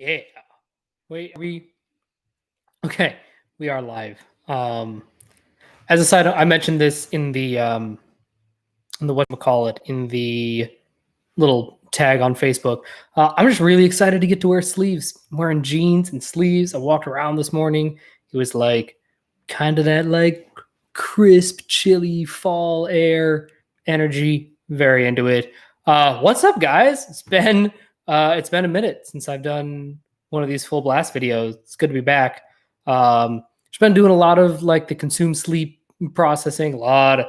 Yeah. Wait, are we okay? We are live. As a side note, I mentioned this in the whatchamacallit, in the little tag on Facebook. I'm just really excited to get to wear sleeves. I'm wearing jeans and sleeves. I walked around this morning. It was like kind of that like crisp, chilly fall air energy. Very into it. What's up, guys? It's been a minute since I've done one of these full blast videos. It's good to be back. Just been doing a lot of like the consume sleep processing, a lot of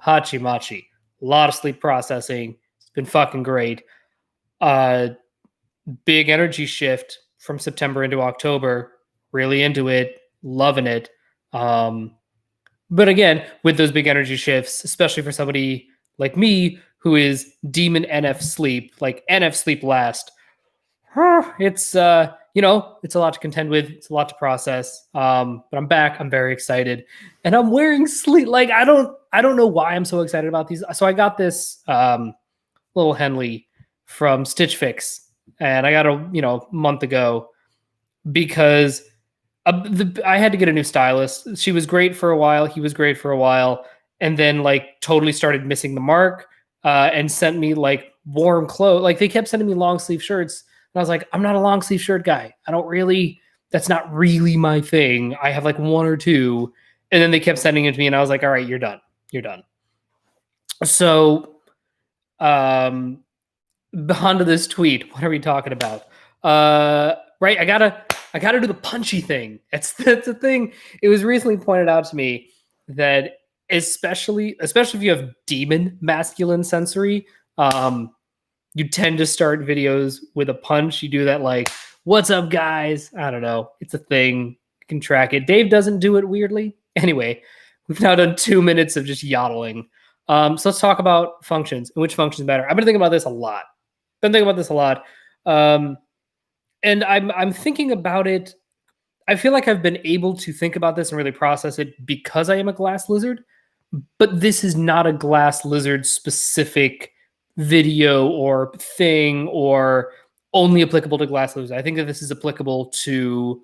hachi machi, a lot of sleep processing. It's been fucking great. Uh, Big energy shift from September into October. Really into it, loving it. But again, with those big energy shifts, especially for somebody like me who is demon NF sleep, like NF sleep last, it's it's a lot to contend with. It's a lot to process. But I'm back. I'm very excited, and I'm wearing sleep. Like I don't know why I'm so excited about these. So I got this little Henley from Stitch Fix, and I got a month ago because I had to get a new stylist. She was great for a while. He was great for a while, and then like totally started missing the mark, and sent me like warm clothes. Like they kept sending me long sleeve shirts, and I was like, I'm not a long sleeve shirt guy. I don't really. That's not really my thing. I have like one or two, and then they kept sending it to me, and I was like, all right, you're done. You're done. So, onto this tweet. What are we talking about? Right, I gotta do the punchy thing. That's a thing. It was recently pointed out to me that especially if you have demon masculine sensory, you tend to start videos with a punch. You do that like, "What's up, guys?" I don't know. It's a thing. You can track it. Dave doesn't do it weirdly. Anyway, we've now done 2 minutes of just yodeling. So let's talk about functions and which functions matter. I've been thinking about this a lot. Um, and I'm thinking about it. I feel like I've been able to think about this and really process it because I am a glass lizard. But this is not a glass lizard specific video or thing or only applicable to glass lizards. I think that this is applicable to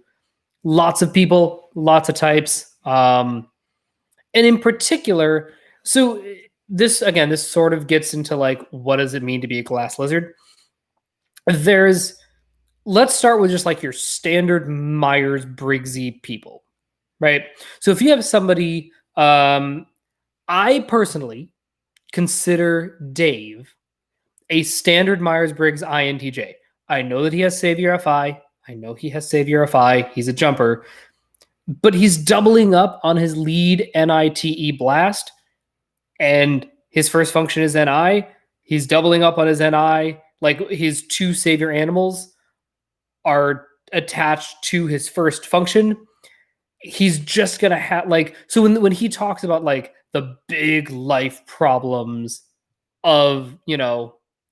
lots of people, lots of types, and in particular. So this sort of gets into like what does it mean to be a glass lizard? There's Let's start with just like your standard Myers Briggsy people, right? So if you have somebody, I personally consider Dave a standard Myers Briggs INTJ. I know that he has Savior FI. I know he has Savior FI. He's a jumper, but he's doubling up on his lead NITE blast, and his first function is NI. He's doubling up on his NI. Like his two Savior animals are attached to his first function. He's just gonna have like, so when he talks about like the big life problems of an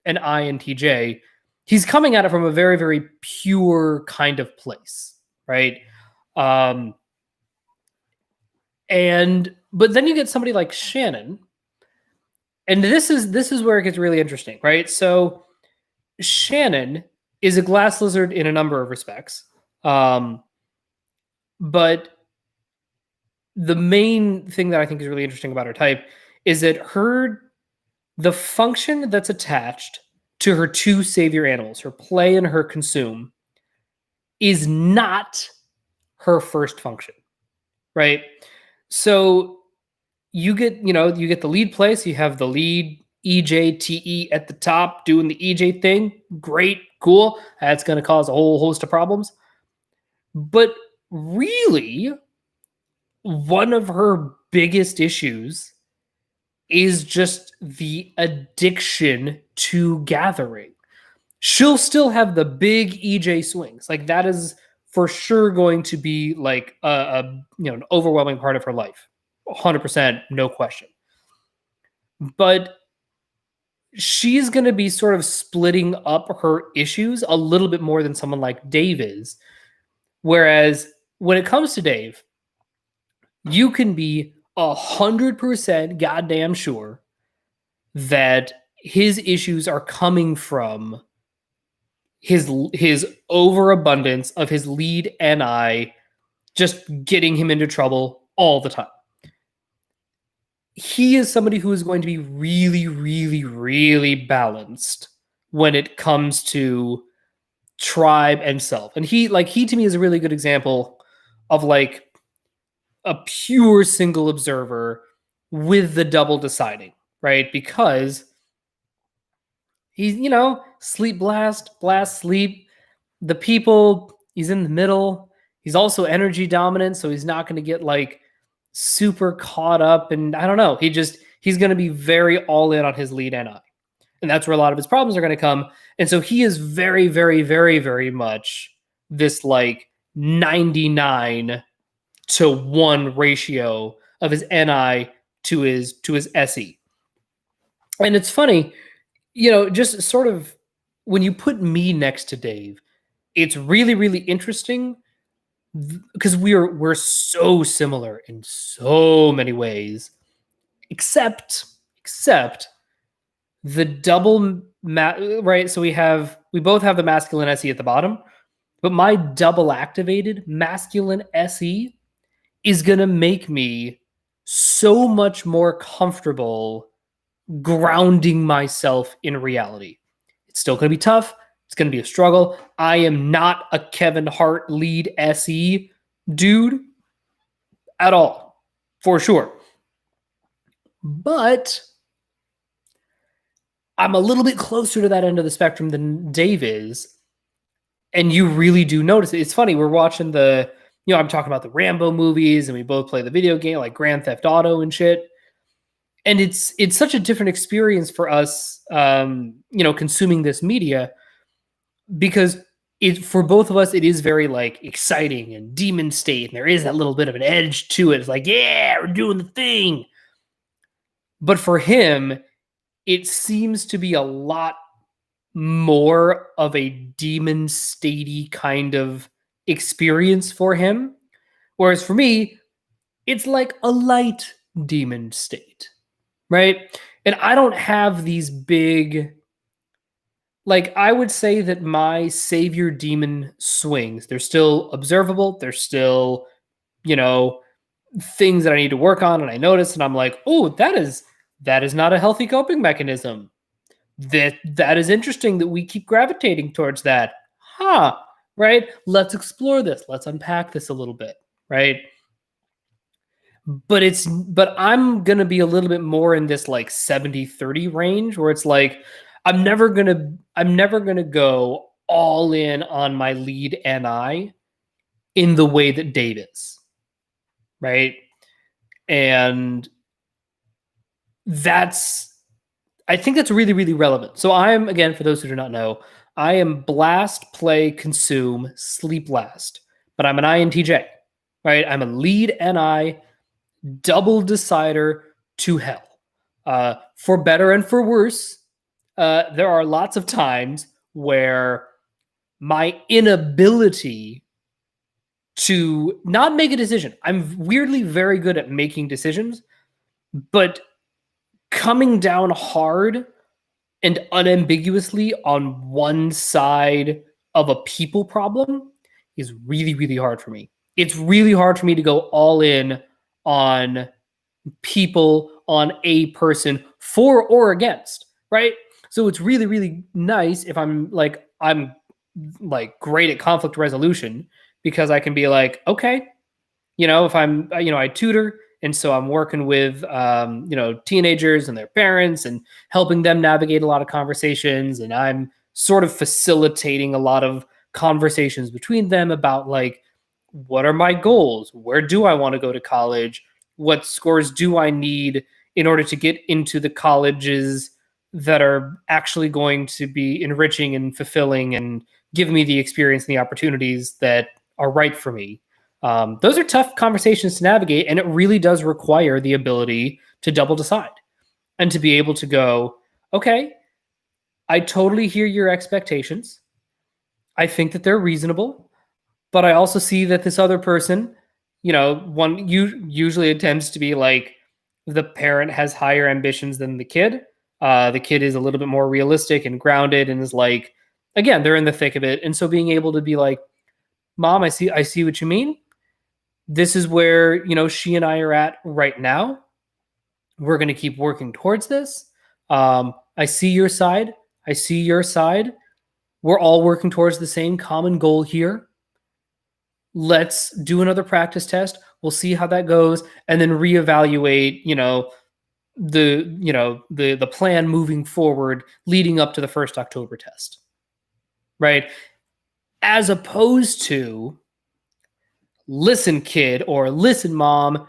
INTJ, he's coming at it from a very, very pure kind of place, right? Um and but then you get somebody like Shannon, and this is where it gets really interesting, right? So Shannon is a glass lizard in a number of respects. But the main thing that I think is really interesting about her type is that the function that's attached to her two savior animals, her play and her consume, is not her first function, right? So you get the lead play, so you have the lead EJTE at the top doing the EJ thing. Great, cool. That's going to cause a whole host of problems. But really, one of her biggest issues is just the addiction to gathering. She'll still have the big EJ swings. Like that is for sure going to be like an overwhelming part of her life. 100%, no question. But she's going to be sort of splitting up her issues a little bit more than someone like Dave is. Whereas when it comes to Dave, you can be 100% goddamn sure that his issues are coming from his overabundance of his lead NI just getting him into trouble all the time. He is somebody who is going to be really, really, really balanced when it comes to tribe and self. And he to me is a really good example of like a pure single observer with the double deciding, right? Because he's, sleep blast, blast sleep. The people, he's in the middle. He's also energy dominant, so he's not going to get like super caught up. And I don't know. He's going to be very all in on his lead NI. And that's where a lot of his problems are going to come. And so he is very, very, very, very much this like 99 to 1 ratio of his NI to his SE. And it's funny, just sort of when you put me next to Dave, it's really, really interesting because we're so similar in so many ways, except the double right. So we both have the masculine SE at the bottom, but my double activated masculine SE is going to make me so much more comfortable grounding myself in reality. It's still going to be tough. It's going to be a struggle. I am not a Kevin Hart lead SE dude at all, for sure. But I'm a little bit closer to that end of the spectrum than Dave is. And you really do notice it. It's funny. We're watching I'm talking about the Rambo movies and we both play the video game like Grand Theft Auto and shit. And it's such a different experience for us, consuming this media, because for both of us, it is very like exciting and demon state. And there is that little bit of an edge to it. It's like, yeah, we're doing the thing. But for him, it seems to be a lot more of a demon statey kind of experience for him. Whereas for me, it's like a light demon state, right? And I don't have these big, like, I would say that my savior demon swings, they're still observable. They're still, things that I need to work on. And I notice and I'm like, oh, that is not a healthy coping mechanism. That is interesting that we keep gravitating towards that. Right? Let's explore this. Let's unpack this a little bit, right? But I'm going to be a little bit more in this like 70-30 range where it's like I'm never going to go all in on my lead NI in the way that Dave is. Right? And I think that's really, really relevant. So I'm, again, for those who do not know, I am blast, play, consume, sleep last, but I'm an INTJ, right? I'm a lead NI, double decider to hell. For better and for worse, there are lots of times where my inability to not make a decision, I'm weirdly very good at making decisions, but coming down hard and unambiguously on one side of a people problem is really, really hard for me. It's really hard for me to go all in on people, on a person, for or against, right? So it's really, really nice if I'm like great at conflict resolution, because I can be like, okay, if I'm, I tutor, and so I'm working with, teenagers and their parents and helping them navigate a lot of conversations. And I'm sort of facilitating a lot of conversations between them about like, what are my goals? Where do I want to go to college? What scores do I need in order to get into the colleges that are actually going to be enriching and fulfilling and give me the experience and the opportunities that are right for me? Those are tough conversations to navigate, and it really does require the ability to double decide and to be able to go, okay, I totally hear your expectations. I think that they're reasonable, but I also see that this other person, usually it tends to be like the parent has higher ambitions than the kid. The kid is a little bit more realistic and grounded and is like, again, they're in the thick of it. And so being able to be like, Mom, I see what you mean. This is where, she and I are at right now. We're going to keep working towards this. I see your side. I see your side. We're all working towards the same common goal here. Let's do another practice test. We'll see how that goes, and then reevaluate, the plan moving forward leading up to the first October test. Right? As opposed to, listen, kid, or listen, mom,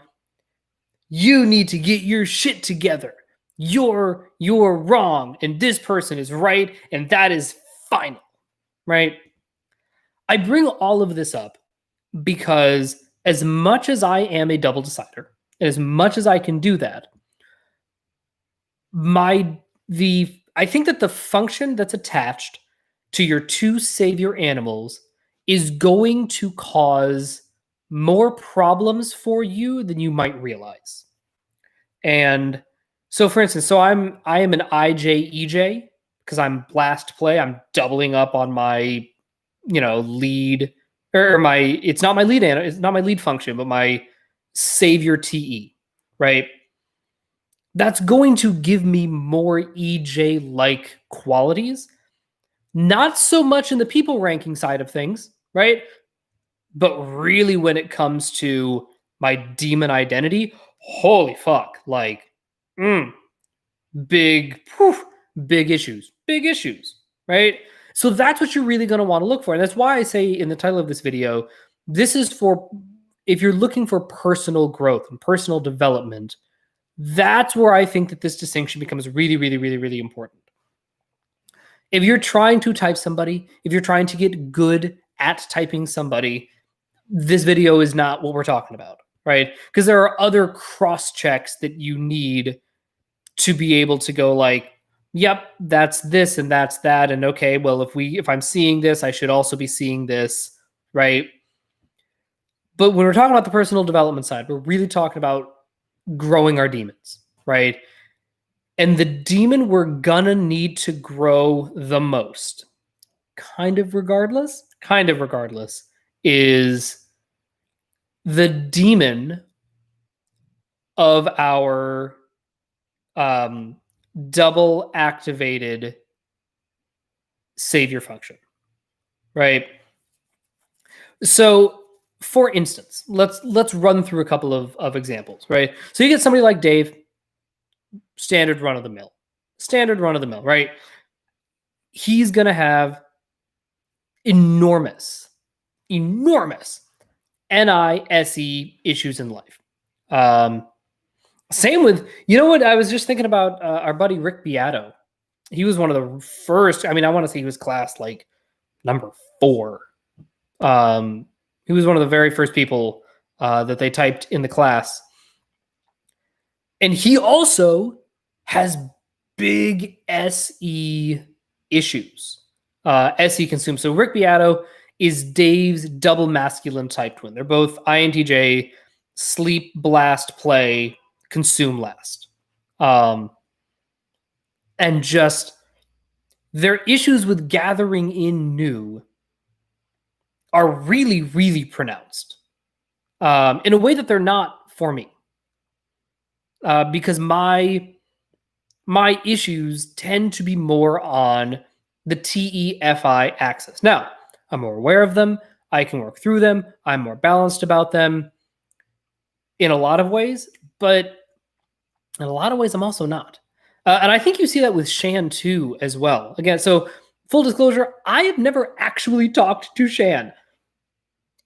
you need to get your shit together. You're wrong, and this person is right, and that is final. Right? I bring all of this up because as much as I am a double decider, and as much as I can do that, I think that the function that's attached to your two savior animals is going to cause more problems for you than you might realize. And so, for instance, I am an IJ EJ because I'm blast play. I'm doubling up on my, lead, or my. It's not my lead. It's not my lead function, but my savior TE, right? That's going to give me more EJ-like qualities. Not so much in the people ranking side of things, right? But really when it comes to my demon identity, holy fuck, big issues, right? So that's what you're really going to want to look for. And that's why I say in the title of this video, this is for, if you're looking for personal growth and personal development, that's where I think that this distinction becomes really, really, really, really important. If you're trying to type somebody, if you're trying to get good at typing somebody, this video is not what we're talking about, right? Because there are other cross checks that you need to be able to go like, yep, that's this and that's that. And okay, well, if I'm seeing this, I should also be seeing this, right? But when we're talking about the personal development side, we're really talking about growing our demons, right? And the demon we're gonna need to grow the most, kind of regardless, is the demon of our double activated savior function, right? So for instance, let's run through a couple of examples, right? So you get somebody like Dave, standard run of the mill, right? He's going to have enormous NISE issues in life. Same with, what, I was just thinking about our buddy Rick Beato. He was one of the first, I want to say he was class like number 4. He was one of the very first people that they typed in the class. And he also has big SE issues. SE consume. So Rick Beato is Dave's double masculine type twin. They're both INTJ, sleep, blast, play, consume last. And just their issues with gathering in new are really, really pronounced in a way that they're not for me. Because my issues tend to be more on the TEFI axis. Now, I'm more aware of them. I can work through them. I'm more balanced about them in a lot of ways, but in a lot of ways, I'm also not. And I think you see that with Shan too, as well. Again, so full disclosure, I have never actually talked to Shan.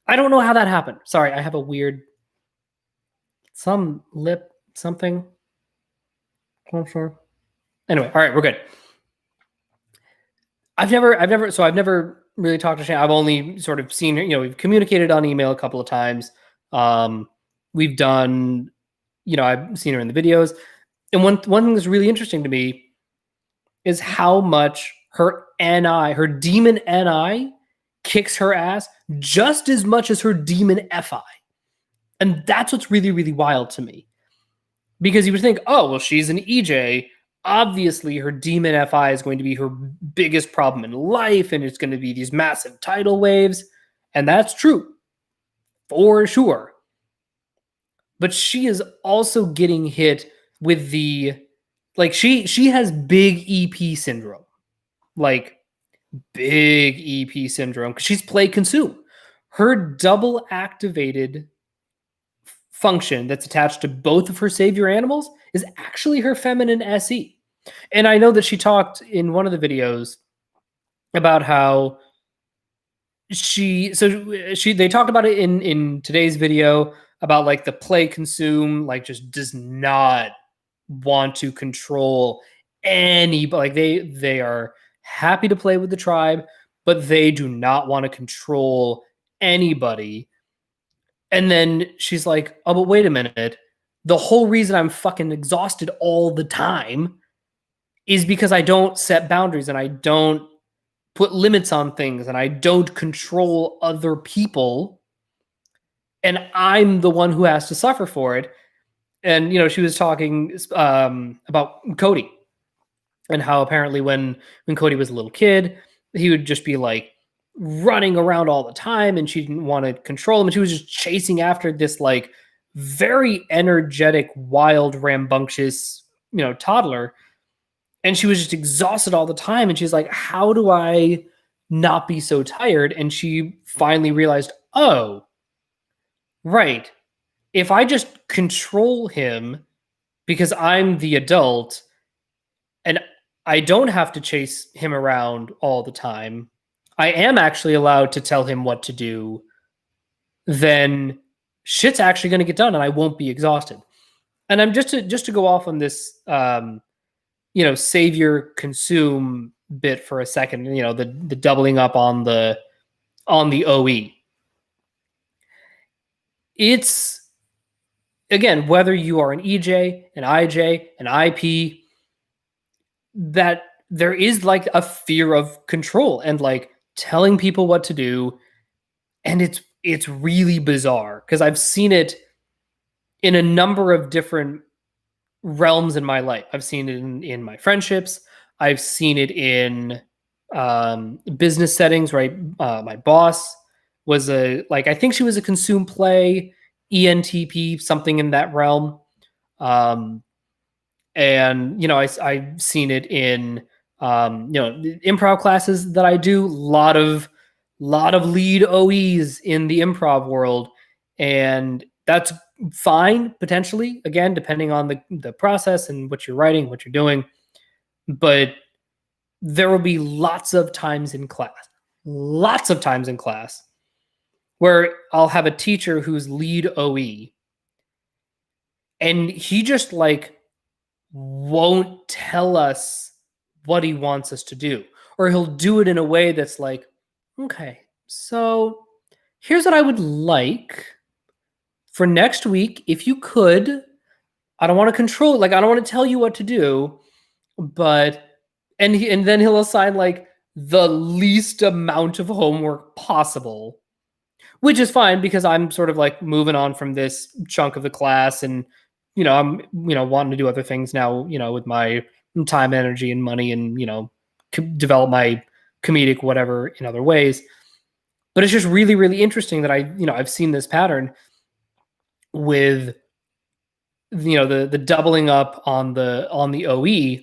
I don't know how that happened. Sorry, I have a weird, some lip something. I'm sure. Anyway, all right, we're good. I've never really talked to Shan. I've only sort of seen her, we've communicated on email a couple of times. We've done, I've seen her in the videos. And one thing that's really interesting to me is how much her demon NI kicks her ass just as much as her demon FI. And that's what's really, really wild to me. Because you would think, oh, well, she's an EJ. obviously her demon FI is going to be her biggest problem in life, and it's going to be these massive tidal waves. And that's true, for sure. But she is also getting hit with the, like, she has big EP syndrome. Like, big EP syndrome, because she's play consume. Her double activated function that's attached to both of her savior animals is actually her feminine SE. And I know that she talked in one of the videos about how they talked about it in today's video about like the play consume, like just does not want to control any, like they are happy to play with the tribe, but they do not want to control anybody. And then she's like, oh, but wait a minute. The whole reason I'm fucking exhausted all the time is because I don't set boundaries and I don't put limits on things and I don't control other people. And I'm the one who has to suffer for it. And, you know, she was talking about Cody and how apparently when Cody was a little kid, he would just be like running around all the time and she didn't want to control him. And she was just chasing after this like very energetic, wild, rambunctious, you know, toddler. And she was just exhausted all the time. And she's like, how do I not be so tired? And she finally realized, oh, right. If I just control him because I'm the adult and I don't have to chase him around all the time, I am actually allowed to tell him what to do, then shit's actually going to get done and I won't be exhausted. And I'm just to go off on this, you know, savior consume bit for a second, you know, the doubling up on the OE. It's, again, whether you are an EJ, an IJ, an IP, that there is like a fear of control and like telling people what to do. And it's really bizarre because I've seen it in a number of different realms in my life. I've seen it in my friendships. I've seen it in business settings, right? My boss was I think she was a consume play, ENTP, something in that realm. And, you know, I've seen it in, you know, improv classes that I do, lot of lead OEs in the improv world. And that's fine, potentially, again, depending on the process and what you're writing, what you're doing. But there will be lots of times in class where I'll have a teacher who's lead OE and he just like won't tell us what he wants us to do, or he'll do it in a way that's like, okay, so here's what I would like for next week. If you could, I don't want to control it. Like, I don't want to tell you what to do, but, and then he'll assign like the least amount of homework possible, which is fine because I'm sort of like moving on from this chunk of the class and, you know, I'm, you know, wanting to do other things now, you know, with my time, energy, and money and, you know, develop my comedic whatever in other ways. But it's just really, really interesting that I've seen this pattern with, you know, the doubling up on the OE.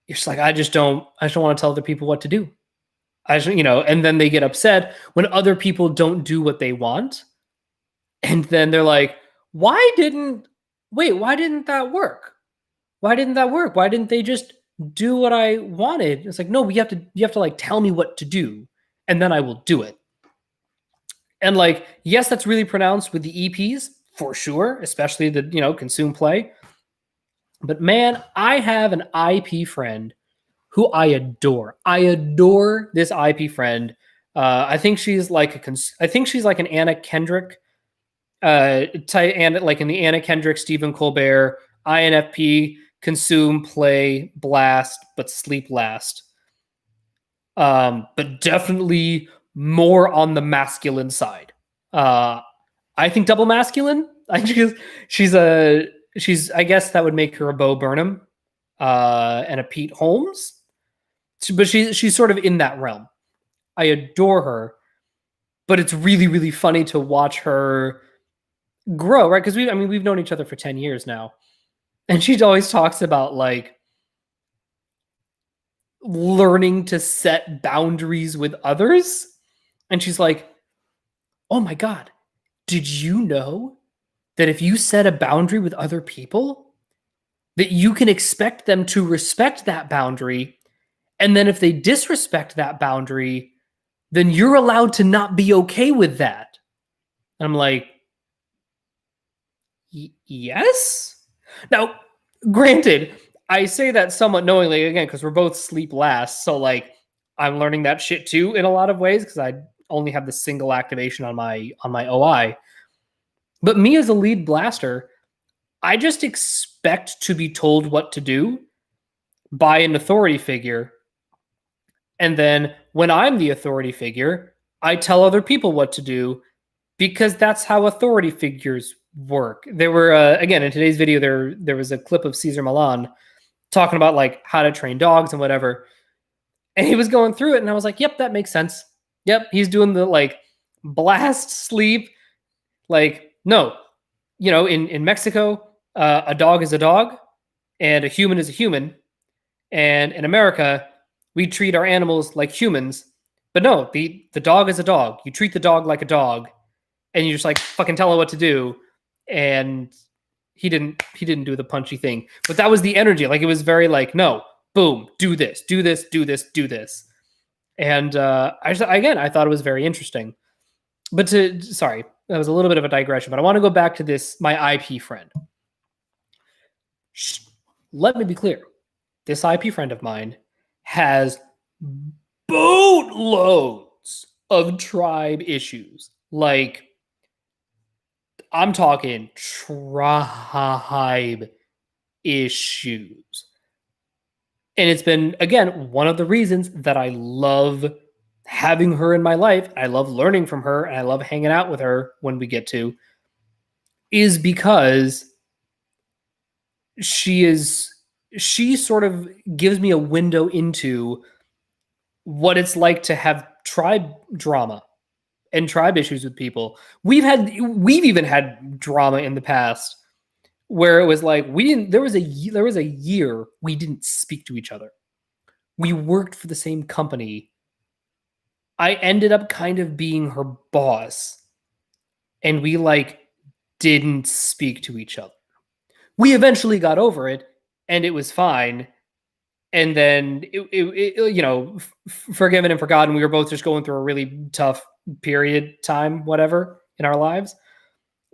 You're just like, I just don't want to tell other people what to do. You know, and then they get upset when other people don't do what they want. And then they're like, why didn't that work? Why didn't that work? Why didn't they just do what I wanted? It's like, no, you have to like tell me what to do and then I will do it. And like, yes, that's really pronounced with the EPs for sure, especially the, you know, consume play. But man, I have an IP friend who I adore. I adore this IP friend. I think she's like an Anna Kendrick type, and like in the Anna Kendrick, Stephen Colbert, INFP, consume, play, blast, but sleep last. But definitely more on the masculine side. I think double masculine. I guess that would make her a Bo Burnham. and a Pete Holmes. But she's sort of in that realm. I adore her, but it's really, really funny to watch her grow, right? Because we've known each other for 10 years now. And she always talks about like learning to set boundaries with others. And she's like, oh my God, did you know that if you set a boundary with other people, that you can expect them to respect that boundary? And then if they disrespect that boundary, then you're allowed to not be okay with that. And I'm like, yes? Now, granted, I say that somewhat knowingly, again, because we're both sleep last. So, like, I'm learning that shit too in a lot of ways because I only have the single activation on my OI. But me as a lead blaster, I just expect to be told what to do by an authority figure. And then when I'm the authority figure, I tell other people what to do because that's how authority figures work. There were, again, in today's video, there was a clip of Cesar Millan talking about like how to train dogs and whatever. And he was going through it and I was like, yep, that makes sense. Yep, he's doing the like blast sleep. Like, no, in Mexico, a dog is a dog and a human is a human. And in America, we treat our animals like humans. But no, the dog is a dog. You treat the dog like a dog and you just like fucking tell it what to do. And he didn't do the punchy thing. But that was the energy. Like it was very like, no, boom, do this, do this, do this, do this. And I thought it was very interesting. But sorry, that was a little bit of a digression, but I want to go back to this, my IP friend. Let me be clear. This IP friend of mine has boatloads of tribe issues. Like, I'm talking tribe issues. And it's been, again, one of the reasons that I love having her in my life. I love learning from her and I love hanging out with her when we get to, is because she sort of gives me a window into what it's like to have tribe drama and tribe issues with people. We've even had drama in the past where it was like there was a year we didn't speak to each other. We worked for the same company. I ended up kind of being her boss and we like didn't speak to each other. We eventually got over it and it was fine. And then forgiven and forgotten. We were both just going through a really tough period time, whatever, in our lives.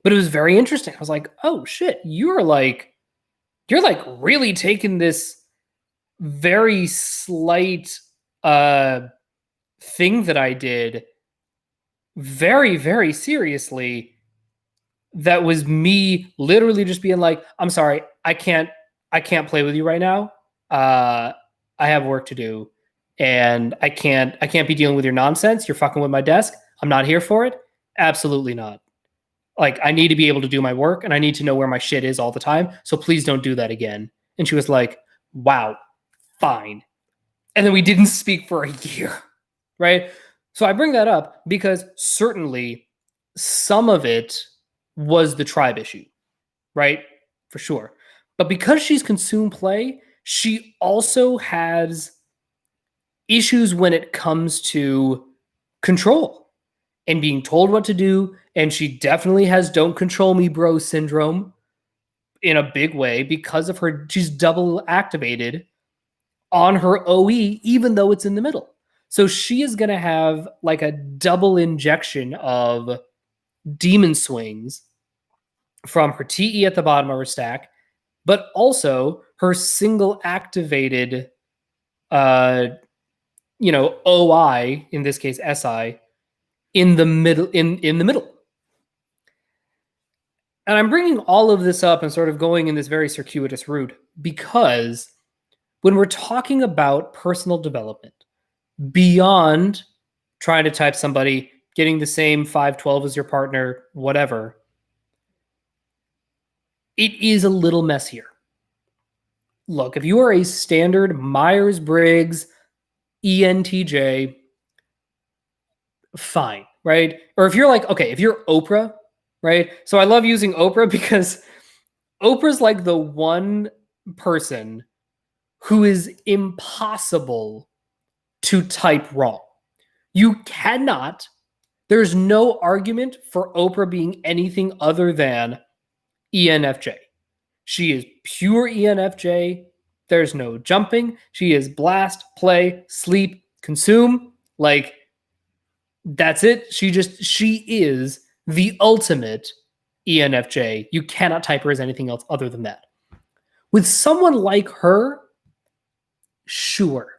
But it was very interesting. I was like, oh shit, you're like really taking this very slight thing that I did very, very seriously. That was me literally just being like, I'm sorry, I can't play with you right now. I have work to do and I can't be dealing with your nonsense. You're fucking with my desk. I'm not here for it. Absolutely not. Like, I need to be able to do my work and I need to know where my shit is all the time. So please don't do that again. And she was like, wow, fine. And then we didn't speak for a year, right? So I bring that up because certainly some of it was the tribe issue, right? For sure. But because she's consumed play, she also has issues when it comes to control and being told what to do. And she definitely has don't control me, bro syndrome in a big way because of her. She's double activated on her OE, even though it's in the middle. So she is going to have like a double injection of demon swings from her TE at the bottom of her stack, but also her single activated, OI, in this case SI, in the middle. In the middle. And I'm bringing all of this up and sort of going in this very circuitous route because when we're talking about personal development, beyond trying to type somebody, getting the same 512 as your partner, whatever, it is a little messier. look, if you are a standard Myers-Briggs ENTJ, fine, right? Or if you're like, okay, if you're Oprah, right? So I love using Oprah because Oprah's like the one person who is impossible to type wrong. You cannot, there's no argument for Oprah being anything other than ENFJ. She is pure ENFJ. There's no jumping. She is blast, play, sleep, consume. Like, that's it. She is the ultimate ENFJ. You cannot type her as anything else other than that. With someone like her, sure,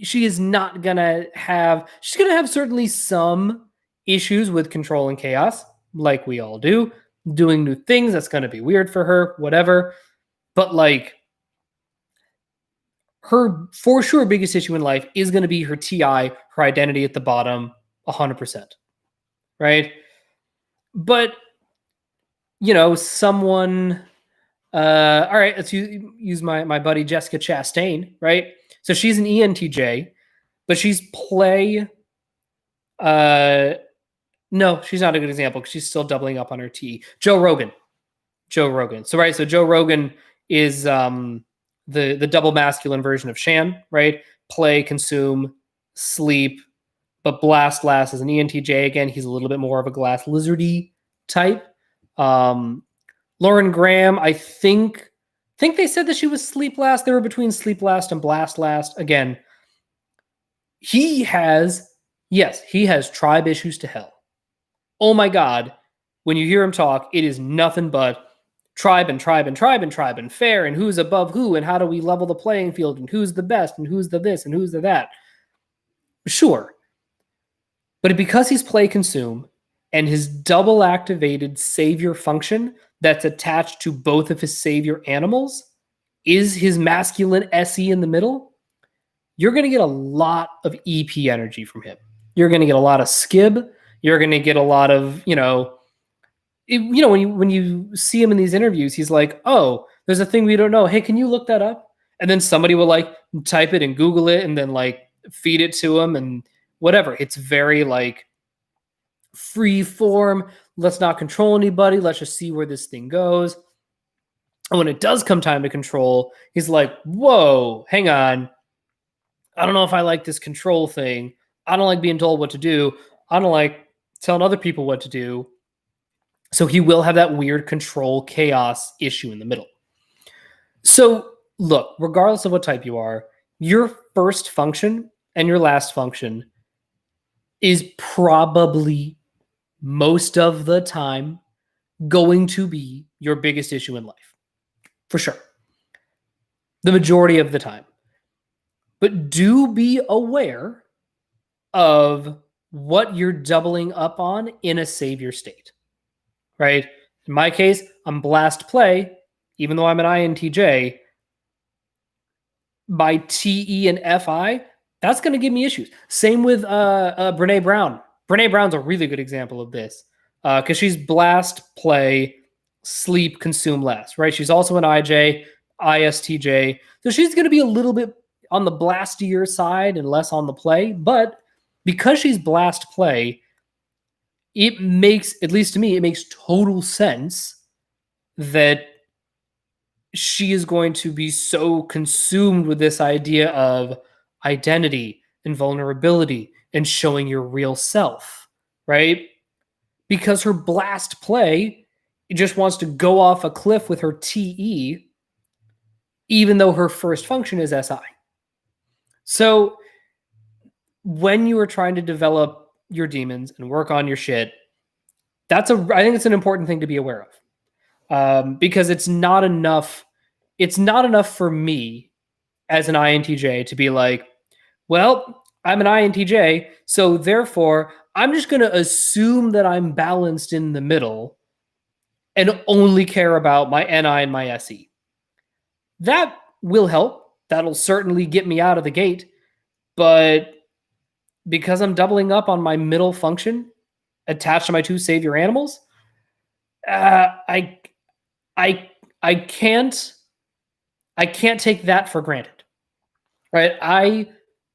she is not gonna have, she's gonna have certainly some issues with control and chaos, like we all do. Doing new things, that's gonna be weird for her, whatever. But like, her for sure biggest issue in life is gonna be her TI, her identity at the bottom, 100%. Right? But someone all right, let's use my buddy Jessica Chastain, right? So she's an ENTJ, but she's play. No, she's not a good example because she's still doubling up on her T. Joe Rogan. So right, so Joe Rogan is the double masculine version of Shan, right? Play, consume, sleep, but blast last as an ENTJ. Again, he's a little bit more of a glass lizardy type. Lauren Graham, I think they said that she was sleep last. They were between sleep last and blast last. Again, he has tribe issues to hell. Oh my God. When you hear him talk, it is nothing but tribe and tribe and tribe and tribe and fair and who's above who and how do we level the playing field and who's the best and who's the this and who's the that. Sure. But because he's play consume and his double activated savior function that's attached to both of his savior animals is his masculine SE in the middle, you're going to get a lot of EP energy from him. You're going to get a lot of skib. You're going to get a lot of, when you see him in these interviews, he's like, oh, there's a thing we don't know. Hey, can you look that up? And then somebody will like type it and Google it and then like feed it to him and whatever. It's very like free form. Let's not control anybody. Let's just see where this thing goes. And when it does come time to control, he's like, whoa, hang on. I don't know if I like this control thing. I don't like being told what to do. I don't like telling other people what to do. So he will have that weird control chaos issue in the middle. So look, regardless of what type you are, your first function and your last function is probably most of the time going to be your biggest issue in life. For sure. The majority of the time. But do be aware of what you're doubling up on in a savior state, right? In my case, I'm blast play, even though I'm an INTJ. My TE and FI, that's going to give me issues. Same with Brene Brown. Brene Brown's a really good example of this because she's blast, play, sleep, consume less, right? She's also an IJ, ISTJ. So she's going to be a little bit on the blastier side and less on the play. But because she's blast play, it makes, at least to me, it makes total sense that she is going to be so consumed with this idea of identity and vulnerability and showing your real self, right? Because her blast play just wants to go off a cliff with her TE, even though her first function is SI. So when you are trying to develop your demons and work on your shit, I think it's an important thing to be aware of. Because it's not enough for me as an INTJ to be like, well, I'm an INTJ, so therefore I'm just going to assume that I'm balanced in the middle and only care about my NI and my SE. That will help. That'll certainly get me out of the gate. But because I'm doubling up on my middle function attached to my two savior animals, I I can't take that for granted. Right?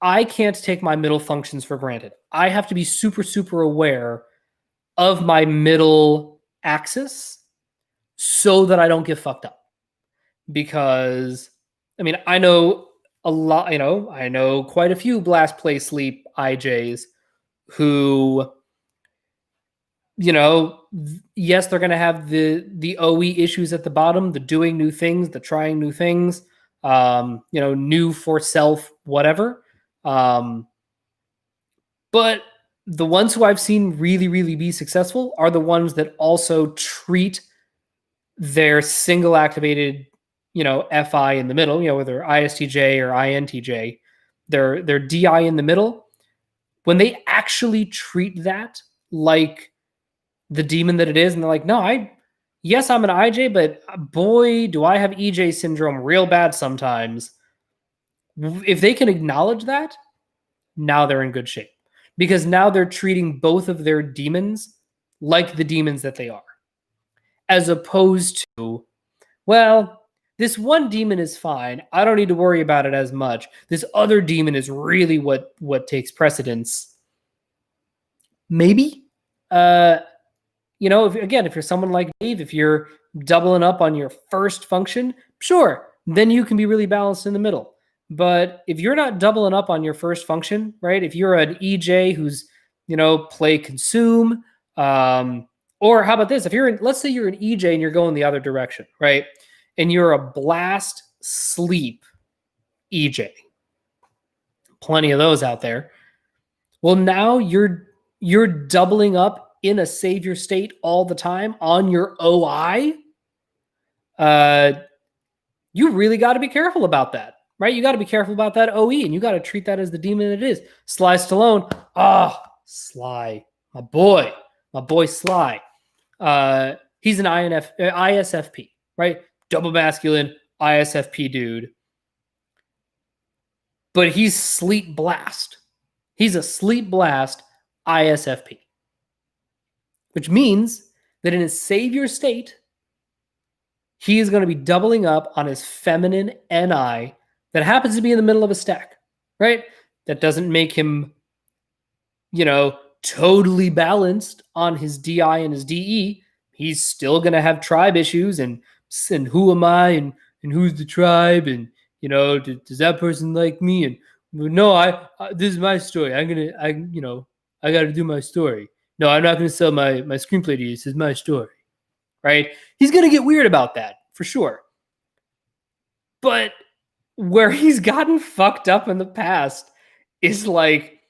I can't take my middle functions for granted. I have to be super, super aware of my middle axis so that I don't get fucked up. Because, I mean, I know a lot, I know quite a few blast play sleep IJs who, yes, they're going to have the OE issues at the bottom, the doing new things, the trying new things, new for self, whatever. But the ones who I've seen really, really be successful are the ones that also treat their single activated, FI in the middle, whether ISTJ or INTJ, their DI in the middle. When they actually treat that like the demon that it is, and they're like, no, yes, I'm an IJ, but boy, do I have EJ syndrome real bad sometimes. If they can acknowledge that, now they're in good shape. Because now they're treating both of their demons like the demons that they are. As opposed to, well, this one demon is fine. I don't need to worry about it as much. This other demon is really what takes precedence. Maybe. If you're someone like Dave, if you're doubling up on your first function, sure, then you can be really balanced in the middle. But if you're not doubling up on your first function, right? If you're an EJ who's, play consume, or how about this? Let's say you're an EJ and you're going the other direction, right? And you're a blast sleep EJ. Plenty of those out there. Well, now you're doubling up in a savior state all the time on your OI. You really got to be careful about that. Right? You got to be careful about that OE, and you got to treat that as the demon it is. Sly Stallone. Sly. My boy Sly. He's an ISFP, right? Double masculine ISFP dude. But he's sleep blast. He's a sleep blast ISFP. Which means that in his savior state, he is going to be doubling up on his feminine NI that happens to be in the middle of a stack, right? That doesn't make him, totally balanced on his DI and his DE. He's still going to have tribe issues and who am I and who's the tribe and, does that person like me? And no, this is my story. I got to do my story. No, I'm not going to sell my screenplay to you. This is my story, right? He's going to get weird about that for sure. But where he's gotten fucked up in the past is like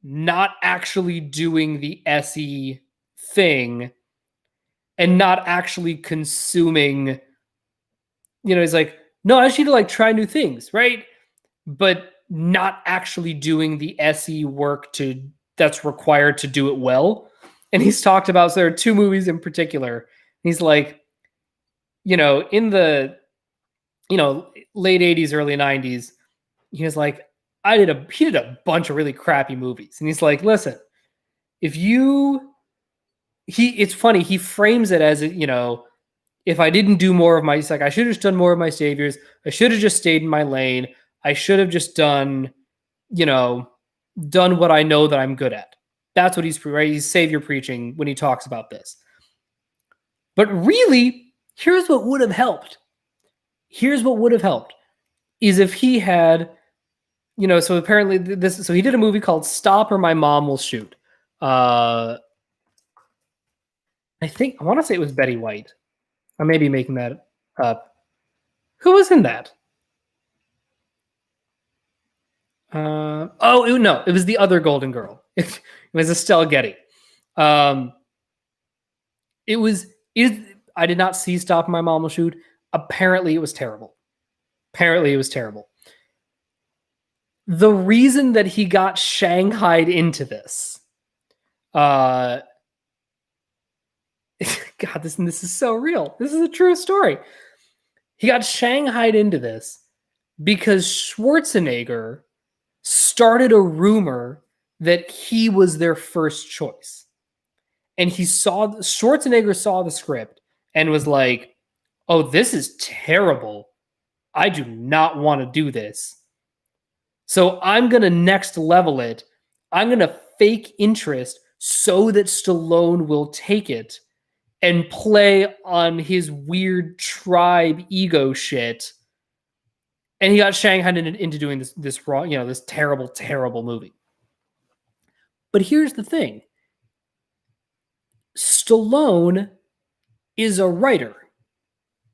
not actually doing the SE thing and not actually consuming, he's like, no, I just need to like try new things, right? But not actually doing the SE work that's required to do it well. And he's talked about, so there are two movies in particular. He's like, in the late 80s, early 90s, he was like, he did a bunch of really crappy movies. And he's like, listen, it's funny, he frames it as, if I didn't do more of he's like, I should have just done more of my saviors. I should have just stayed in my lane. I should have just done what I know that I'm good at. That's what he's savior preaching when he talks about this. But really, here's what would have helped. Is if he had, so apparently so he did a movie called Stop or My Mom Will Shoot. I want to say it was Betty White. I may be making that up. Who was in that? It was the other Golden Girl. It was Estelle Getty. I did not see Stop My Mom Will Shoot. Apparently it was terrible. The reason that he got shanghaied into this, God, this is so real. This is a true story. He got shanghaied into this because Schwarzenegger started a rumor that he was their first choice. And Schwarzenegger saw the script and was like, oh, this is terrible. I do not want to do this. So I'm going to next level it. I'm going to fake interest so that Stallone will take it and play on his weird tribe ego shit. And he got shanghaied into doing this wrong, this terrible, terrible movie. But here's the thing. Stallone is a writer.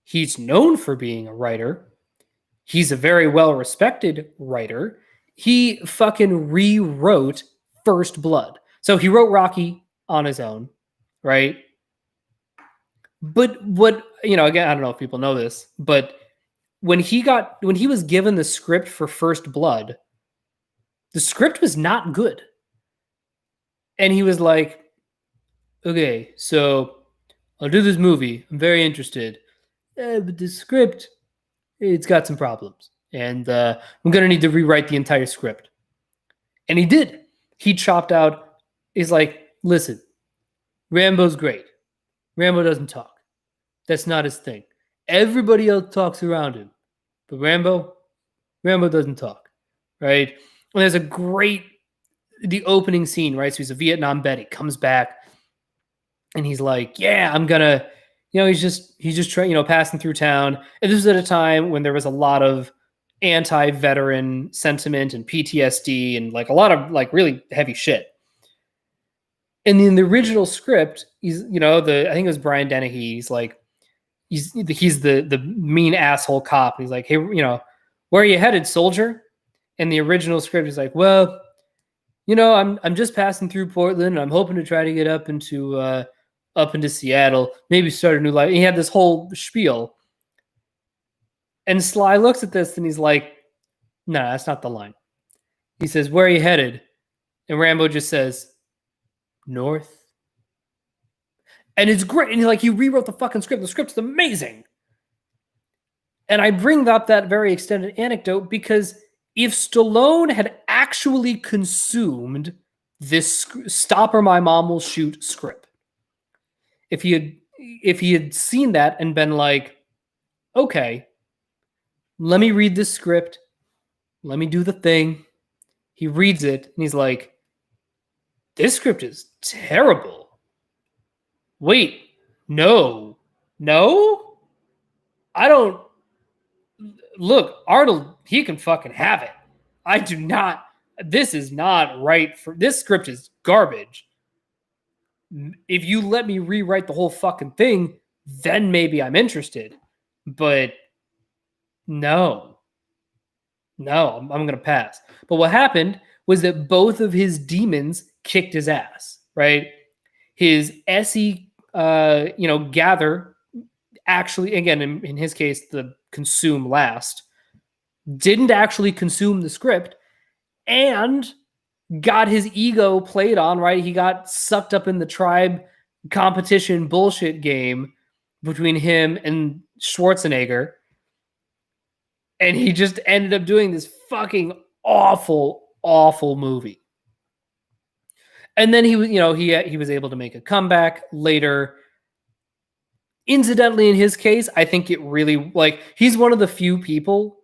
He's known for being a writer. He's a very well-respected writer. He fucking rewrote First Blood. So he wrote Rocky on his own, right? But what, again, I don't know if people know this, but when he was given the script for First Blood, the script was not good. And he was like, okay, so I'll do this movie. I'm very interested. But the script, it's got some problems. And I'm going to need to rewrite the entire script. And he did. He chopped out, he's like, listen, Rambo's great. Rambo doesn't talk. That's not his thing. Everybody else talks around him. But Rambo doesn't talk, right? And there's the opening scene, right? So he's a Vietnam vet. He comes back and he's like, yeah, I'm going to, he's just trying, passing through town. And this was at a time when there was a lot of anti-veteran sentiment and PTSD and like a lot of like really heavy shit. And in the original script, he's, I think it was Brian Dennehy. He's like, he's the mean asshole cop. He's like, hey, where are you headed, soldier? And the original script is like, well, I'm just passing through Portland. And I'm hoping to try to get up into Seattle, maybe start a new life. And he had this whole spiel. And Sly looks at this and he's like, no, that's not the line. He says, where are you headed? And Rambo just says, north. And it's great. And he rewrote the fucking script. The script's amazing. And I bring up that very extended anecdote because if Stallone had actually consumed this Stop or My Mom Will Shoot script, if he had seen that and been like, okay, let me read this script, let me do the thing. He reads it and he's like, this script is terrible. Wait, no, I don't. Look, Arnold, he can fucking have it. I do not. This is not right. This script is garbage. If you let me rewrite the whole fucking thing, then maybe I'm interested. But no, I'm going to pass. But what happened was that both of his demons kicked his ass, right? His SE, gather, actually, again, in his case, the consume last, didn't actually consume the script and got his ego played on, right? He got sucked up in the tribe competition bullshit game between him and Schwarzenegger. And he just ended up doing this fucking awful, awful movie. And then he was, he was able to make a comeback later. Incidentally, in his case, I think it really, he's one of the few people,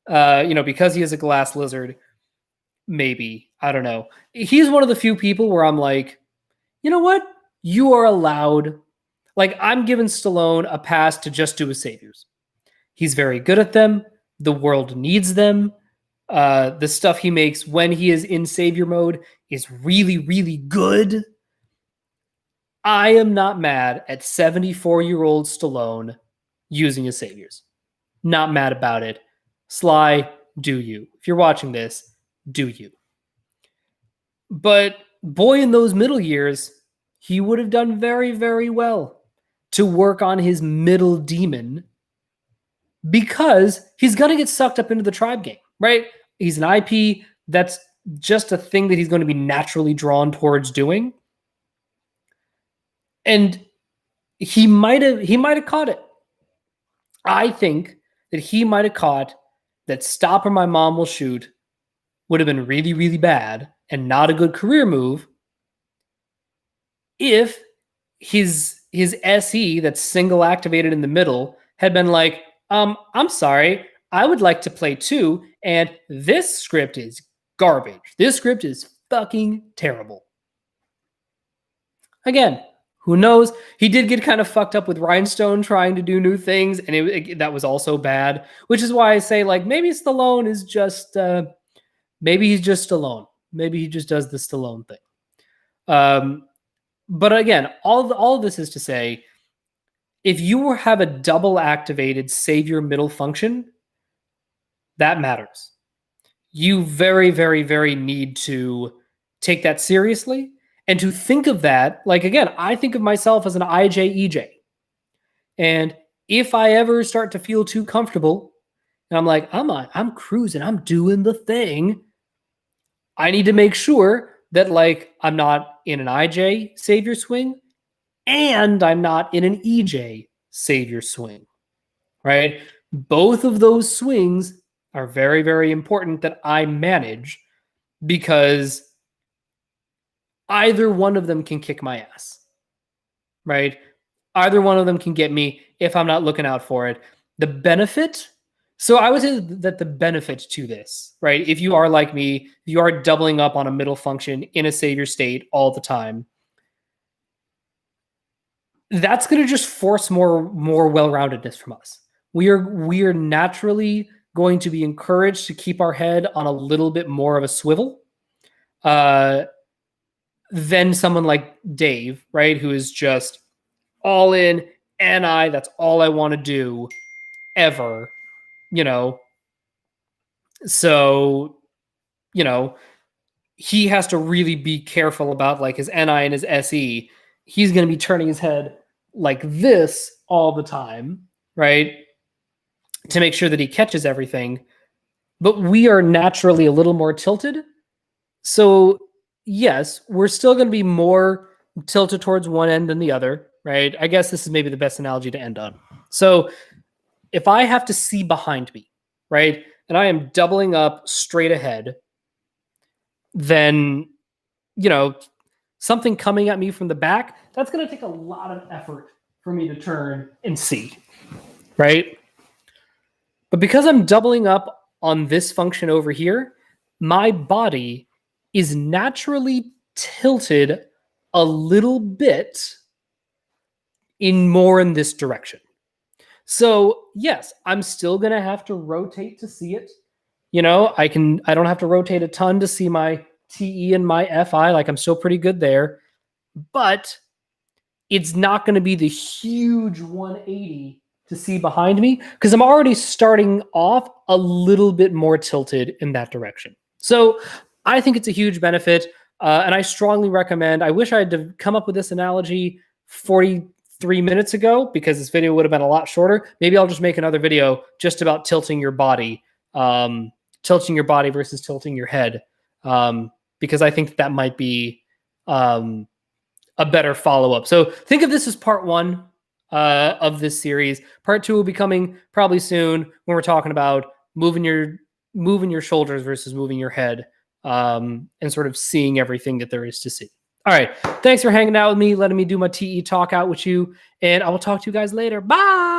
because he is a glass lizard, maybe, I don't know. He's one of the few people where I'm like, you know what? You are allowed. I'm giving Stallone a pass to just do his saviors. He's very good at them. The world needs them. The stuff he makes when he is in savior mode is really, really good. I am not mad at 74-year-old Stallone using his saviors. Not mad about it. Sly, do you. If you're watching this, do you. But boy, in those middle years, he would have done very, very well to work on his middle demon because he's going to get sucked up into the tribe game, right? He's an IP. That's just a thing that he's going to be naturally drawn towards doing. And he might have caught it. I think that he might have caught that Stop or My Mom Will Shoot would have been really, really bad and not a good career move if his SE that's single activated in the middle had been like, I'm sorry, I would like to play too, and this script is garbage. This script is fucking terrible. Again, who knows? He did get kind of fucked up with Rhinestone trying to do new things, and that was also bad. Which is why I say, like, maybe Stallone is just, maybe he's just Stallone. Maybe he just does the Stallone thing. But again, all of this is to say, if you have a double activated savior middle function, that matters. You very, very, very need to take that seriously and to think of that. Like, again, I think of myself as an IJ-EJ. And if I ever start to feel too comfortable and I'm like, I'm cruising, I'm doing the thing, I need to make sure that, like, I'm not in an IJ savior swing and I'm not in an EJ savior swing, right? Both of those swings are very, very important that I manage, because either one of them can kick my ass, right? Either one of them can get me if I'm not looking out for it. The benefit, so I would say that the benefit to this, right? If you are like me, if you are doubling up on a middle function in a savior state all the time, that's going to just force more well-roundedness from us. We are naturally going to be encouraged to keep our head on a little bit more of a swivel than someone like Dave, right? Who is just all in, NI, that's all I want to do ever, you know? So, you know, he has to really be careful about, like, his NI and his SE. He's going to be turning his head like this all the time, right? To make sure that he catches everything. But we are naturally a little more tilted. So, yes, we're still going to be more tilted towards one end than the other, right? I guess this is maybe the best analogy to end on. So, if I have to see behind me, right, and I am doubling up straight ahead, then, you know, something coming at me from the back, that's going to take a lot of effort for me to turn and see, right? But because I'm doubling up on this function over here, my body is naturally tilted a little bit more in this direction. So yes, I'm still going to have to rotate to see it. You know, I don't have to rotate a ton to see my TE and my FI. Like, I'm still pretty good there, but it's not going to be the huge 180 to see behind me, because I'm already starting off a little bit more tilted in that direction. So I think it's a huge benefit. And I strongly recommend, I wish I had come up with this analogy 43 minutes ago, because this video would have been a lot shorter. Maybe I'll just make another video just about tilting your body versus tilting your head. Because I think that might be a better follow-up. So think of this as part one of this series. Part two will be coming probably soon, when we're talking about moving your shoulders versus moving your head, and sort of seeing everything that there is to see. All right. Thanks for hanging out with me, letting me do my TE talk out with you, and I will talk to you guys later. Bye.